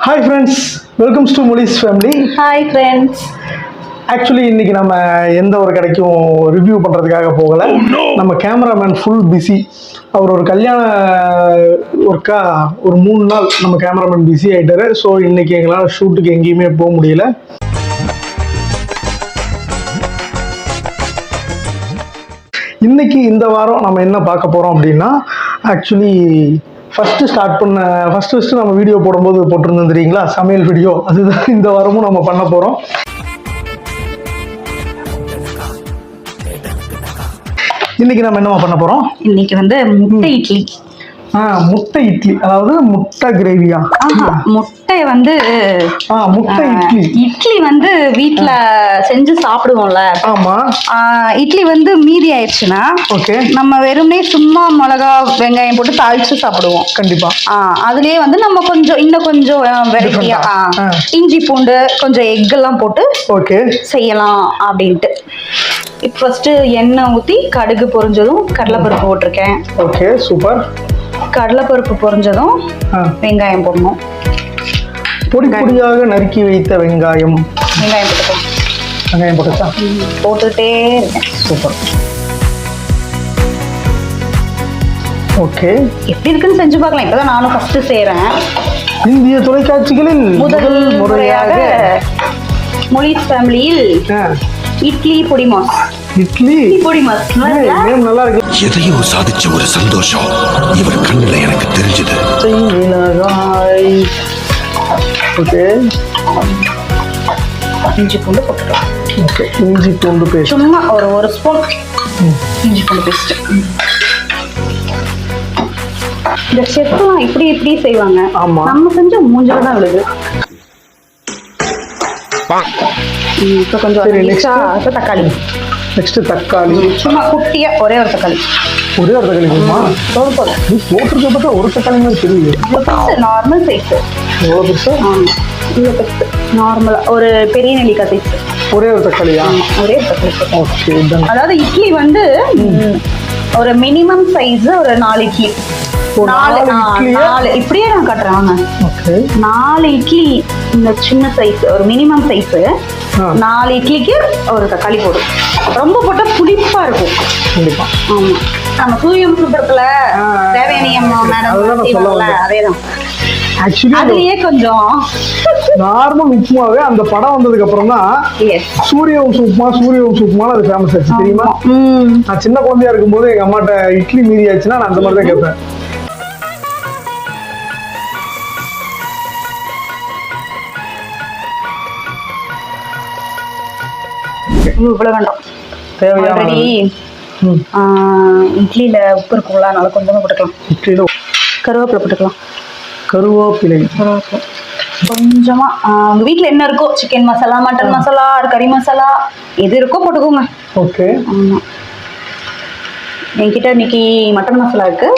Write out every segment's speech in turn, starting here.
Hi friends, welcomes to Mozhi's family. Hi friends. Actually இன்னைக்கு நம்ம எந்த ஒரு கடைக்கும் ரிவ்யூ பண்ணுறதுக்காக போகலை. நம்ம கேமராமேன் ஃபுல் பிஸி. அவர் ஒரு கல்யாண ஒர்க்காக ஒரு 3 நாள் நம்ம கேமராமேன் பிஸி ஆகிட்டாரு. ஸோ இன்னைக்கு எங்களால் ஷூட்டுக்கு எங்கேயுமே போக முடியல. இன்னைக்கு இந்த வாரம் நம்ம என்ன பார்க்க போகிறோம் அப்படின்னா, ஆக்சுவலி ஃபஸ்ட்டு நம்ம வீடியோ போடும்போது போட்டிருந்தோம் தெரியுங்களா, சமையல் வீடியோ. அதுதான் இந்த வாரமும் நம்ம பண்ண போகிறோம். இன்னைக்கு நம்ம என்னமா பண்ண போகிறோம்? இன்னைக்கு வந்து முட்டை இட்லி. முட்டை இட்லி, அதாவது முட்டை கிரேவியா? முட்டை வந்து முட்டை இட்லி. இட்லி வந்து வீட்டுல செஞ்சு சாப்பிடுவோம்ல. ஆமா. இட்லி வந்து மீதி ஆயிடுச்சுன்னா ஓகே, நம்ம வெறுமனே சும்மா மிளகா வெங்காயம் போட்டு தாளிச்சு சாப்பிடுவோம். கண்டிப்பா. அதுலயே வந்து நம்ம இன்னும் கொஞ்சம் வெரைட்டியா இஞ்சி பூண்டு கொஞ்சம் எக் எல்லாம் போட்டு ஓகே செய்யலாம் அப்படின்ட்டு. இப்போ ஃபர்ஸ்ட் எண்ணெய் ஊற்றி கடுகு பொரிஞ்சதும் கடலைப்பருப்பு போட்டிருக்கேன். Okay, super. கடலைப்பருப்பு பொரிஞ்சதும் வெங்காயம் போடணும். பொடி பொடியாக நறுக்கி வைத்த வெங்காயம் போட்டுக்கலாம். வெங்காயம் போட்டுச்சா? போட்டுட்டே இருக்கேன். சூப்பர். ஓகே, எப்படி இருக்குன்னு செஞ்சு பார்க்கலாம். இப்பதான் நானும் ஃபர்ஸ்ட் செய்யறேன். இந்திய தொலைக்காட்சிகளில் முதல் முறையாக மொழிஸ் ஃபேமிலியில் இட்லி பொடி மாஸ். இட்லி பொடி மாஸ் நல்லா இருக்கு. எதையோ சாதிச்ச ஒரு சந்தோஷம் இவர் கண்ணுல எனக்கு தெரிஞ்சது. ஓகே, இஞ்சி பூண்டு போட்டுக்கலாம். ஓகே, இஞ்சி பூண்டு பேஸ்ட் சும்மா ஒரு ஸ்பூன் இஞ்சி பூண்டு பேஸ்ட். இந்த செஃப்லாம் இப்படி செய்வாங்க. ஆமா, நம்ம செஞ்ச மூஞ்சில தான் விழுது. இப்போ கொஞ்சம் தக்காளி. நெக்ஸ்ட் தக்காளி. சும்மா குட்டியா ஒரே ஒரு தக்காளி. போதுமா? போட்டிருக்க பார்த்தா ஒரு தக்காளி மாதிரி தெரியுது. Normal size. எவ்வளோ பெருசா? நார்மலா ஒரு பெரிய நெல்லிக்காய் சைஸ். ஒரே ஒரு தக்காளியா? ஒரே தக்காளி. ஓகே, அதாவது இட்லி வந்து ஒரு மினிமம் சைஸ் ஒரு 4 இட்லி. 4 இப்படியே நான் காட்டுறேன். 4 இட்லி இந்த சின்ன சைஸ், ஒரு மினிமம் சைஸ். 4 இட்லிக்கு ஒரு தக்காளி போடும். ரொம்ப போட்டா புளிப்பா இருக்கும். கண்டிப்பா. ஆமா, நம்ம சூரியம் சுப்பரத்துல தேவயானி அம்மா மேடம் அதேதான். ஆக்சுவலி அதுலயே கொஞ்சம் நார்மல் உப்புமாவே அந்த படம் வந்ததுக்கு அப்புறம் தான் சூரிய உப்புமா அது ஃபேமஸ் ஆச்சு, தெரியுமா? நான் சின்ன குழந்தையா இருக்கும்போது எங்க அம்மாட்ட இட்லி மீதி ஆச்சுன்னா நான் அந்த மாதிரி தான் கேட்பேன். இவ்வளவு வேண்டாம், தேவையான இட்லியில உப்பு இருக்கும்ல, அதனால கொஞ்சமா போட்டுக்கலாம். இட்லியில கருவேப்பிலை போட்டுக்கலாம். கருவேப்பிலை கொஞ்சமா உங்க வீட்டுல என்ன இருக்கோ, சிக்கன் மசாலா, மட்டன் மசாலா, கறி மசாலா, எது இருக்கோ போட்டுக்கோங்க. ஓகே. ஆமா, என்கிட்ட இன்னைக்கு மட்டன் மசாலா இருக்கு,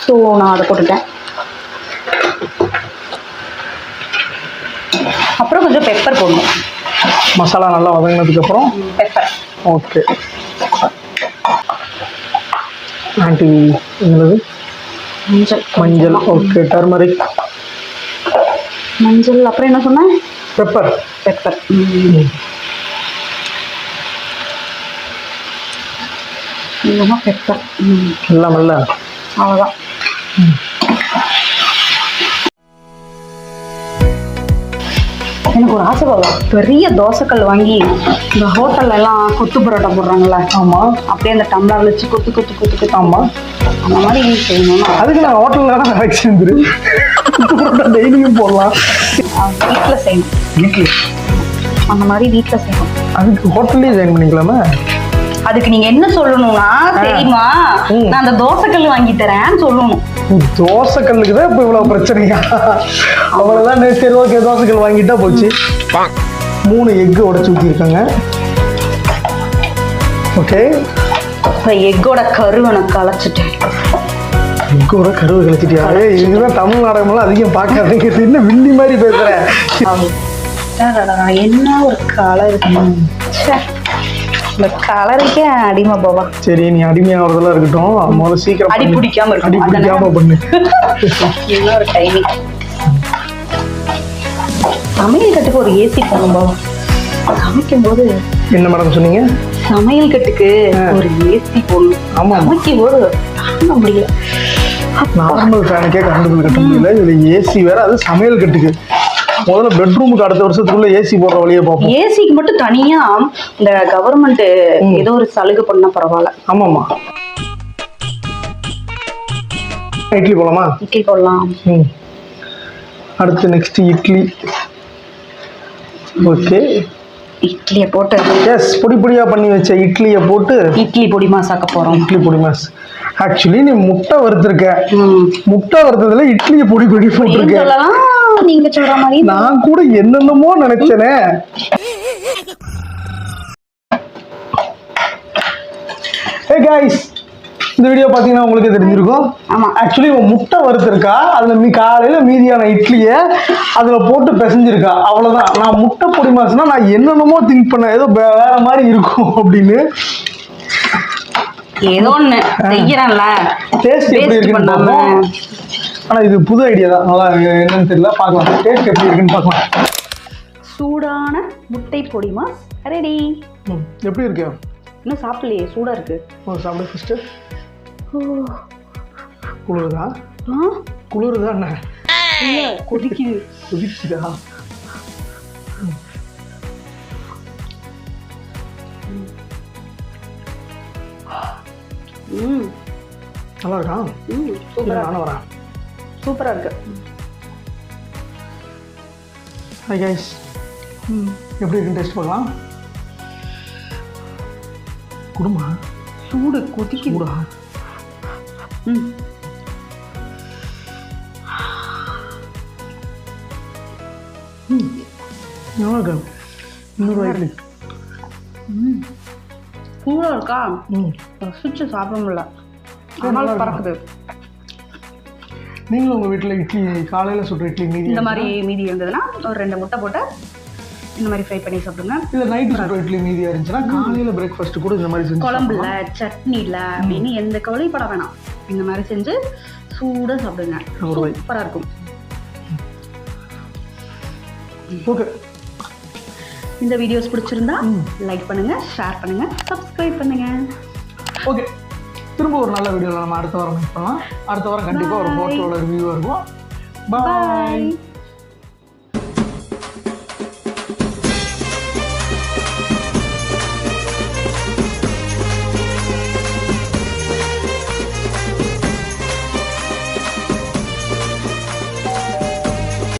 ஸோ நான் அதை போட்டுட்டேன். அப்புறம் கொஞ்சம் பெப்பர் போடணும். மசாலா நல்லா வதங்கினதுக்கு அப்புறம் பெப்பர். ஓகே. ஆன்டி என்னது? மஞ்சள். ஓகே, டர்மரிக், மஞ்சள். அப்புறம் என்ன சொன்னேன்? பெப்பர். பெப்பர் எல்லாம் நல்ல. அவ்வளோதான். எனக்கு ஒரு ஆசை போகலாம், பெரிய தோசைக்கல் வாங்கி இந்த ஹோட்டல்ல எல்லாம் கொத்து பரோட்டா போடுறாங்கல்ல. ஆமா, அப்படியே அந்த டம்ளர் வச்சு கொத்து. ஆமா, அந்த மாதிரி செய்யணும்னா அதுக்கு நான் ஹோட்டல்ல தான் வேலை செஞ்சுரு கொத்து பரோட்டா டெய்லியும் போடலாம். வீட்டில் செய்யணும். வீட்டில் அந்த மாதிரி வீட்டில் செய்யணும். அதுக்கு ஹோட்டல்லே ஜாயின் பண்ணிக்கலாமா? அதுக்கு நீங்க என்ன சொல்லணும்னா, தெரியுமா, நான் அந்த தோசைக்கல் வாங்கி தரேன்னு சொல்லணும். தோசைக்கல்லுக்கு தான் இப்போ இவ்வளவு பிரச்சனையா? அவ்வளவுதான். சரி, ஓகே, தோசைக்கல் வாங்கிட்டா போச்சு. 3 எக்கு உடைச்சு ஊற்றிருக்காங்க. ஓகே, எக்கோட கருவை நான் கலைச்சிட்டேன். எக்கோட கருவை கலைச்சிட்டியா? இதுதான் தமிழ் நாடகமெல்லாம் அதிகம் பார்க்காதீங்க. என்ன வில்லி மாதிரி பேசுறேன். என்ன ஒரு கலர்! இந்த கலருக்கே அடிமை போவா. சரி, நீ அடிமையாகிறதெல்லாம் இருக்கட்டும், முதல்ல சீக்கிரம் அடி பிடிக்காம பண்ணு. இன்னொரு டைமிங். சமையல் கட்டுக்கு ஒரு ஏசி போகணும். சமைக்கும் போது என்ன மேடம் சொன்னீங்க? சமையல் கட்டுக்கு ஒரு ஏசி போடணும். ஆமா. சமைக்கும் போது தாங்க முடியல. நார்மல் ஃபேனுக்கே கரண்ட் பில் கட்ட முடியல, இதுல ஏசி வேற, அது சமையல் கட்டுக்கு. முதல்ல பெட்ரூமுக்கு அடுத்த வருஷத்துக்குள்ள ஏசி போடுற வழியை பார்ப்போம். ஏசிக்கு மட்டும் தனியா இந்த கவர்மெண்ட் ஏதோ ஒரு சலுகை பண்ணா பரவாயில்ல. ஆமாமா. இட்லி போலாமா? இட்லி போடலாம். அடுத்து நெக்ஸ்ட் இட்லி. ஓகே, இட்லியை போட்டு எஸ், பொடி பொடியா பண்ணி வச்ச இட்லியை போட்டு இட்லி பொடி மாசாக்க போறோம். இட்லி பொடி மாஸ். ஆக்சுவலி நீ முட்டை வறுத்திருக்க, முட்டை வறுத்ததுல இட்லியை பொடி பொடி போட்டிருக்க. சொல்லலாம், நீங்க சொல்ற மாதிரி. நான் கூட என்னென்னமோ நினைச்சேனே. ஹே கைஸ், இந்த வீடியோ பார்த்தீங்கன்னா உங்களுக்கு தெரிஞ்சிருக்கும். ஆமா, ஆக்சுவலி இவன் முட்டை வறுத்திருக்கா, அதில் காலையில் மீதியான இட்லியை அதில் போட்டு பிசைஞ்சிருக்கா, அவ்வளோதான். நான் முட்டை பொடி மாசுனா நான் என்னென்னமோ திங்க் பண்ணேன், ஏதோ வேற மாதிரி இருக்கும் அப்படின்னு. ஏதோ ஒன்று செய்யறேன்ல, டேஸ்ட் எப்படி இருக்குன்னு பார்ப்போம். ஆனால் இது புது ஐடியா தான், நல்லா என்னன்னு தெரியல, பார்க்கலாம். டேஸ்ட் எப்படி இருக்குன்னு பார்க்கலாம். சூடான முட்டை பொடி மாஸ் ரெடி. எப்படி இருக்கு? இன்னும் சாப்பிடலையே, சூடா இருக்கு. சாப்பிடு ஃபர்ஸ்ட். குளிருதா? குளிருதா என்ன? கொதிக்குது. கொதிக்குதா? நல்லா இருக்கா? சூப்பரா, நானும் வரேன். சூப்பரா இருக்கு. ஹாய் கைஸ், எப்படி இருக்குன்னு டேஸ்ட் பார்க்கலாம். குடுமா சூடு கொதிக்குது. சூடா? நல்லா இருக்கா? இன்னொரு இட்லி. சூடா இருக்கா? ரசிச்சு சாப்பிட முடியல, அதனால பறக்குது. நீங்களும் உங்கள் வீட்டில் இட்லி காலையில் சுடுற இட்லி மீதி இந்த மாதிரி மீதி இருந்ததுன்னா ஒரு 2 முட்டை போட்டு இந்த மாதிரி ஃப்ரை பண்ணி சாப்பிடுங்க. இல்லை நைட்டு சுடுற இட்லி மீதியாக இருந்துச்சுன்னா காலையில் பிரேக்ஃபாஸ்ட்டு கூட இந்த மாதிரி செஞ்சு குழம்புல சட்னியில் அப்படின்னு எந்த கவலையும் பட வேணாம், இந்த மாதிரி செஞ்சு சூடாக சாப்பிடுங்க. சூப்பராக இருக்கும். ஓகே, இந்த வீடியோஸ் பிடிச்சிருந்தா லைக் பண்ணுங்க, ஷேர் பண்ணுங்க, சப்ஸ்கிரைப் பண்ணுங்க. ஓகே, திரும்ப ஒரு நல்ல வீடியோவில் நம்ம அடுத்த வாரம் மீட் பண்ணலாம். அடுத்த வாரம் கண்டிப்பாக ஒரு ஹோட்டலோட ரிவ்யூவாக இருக்கும். பாய்.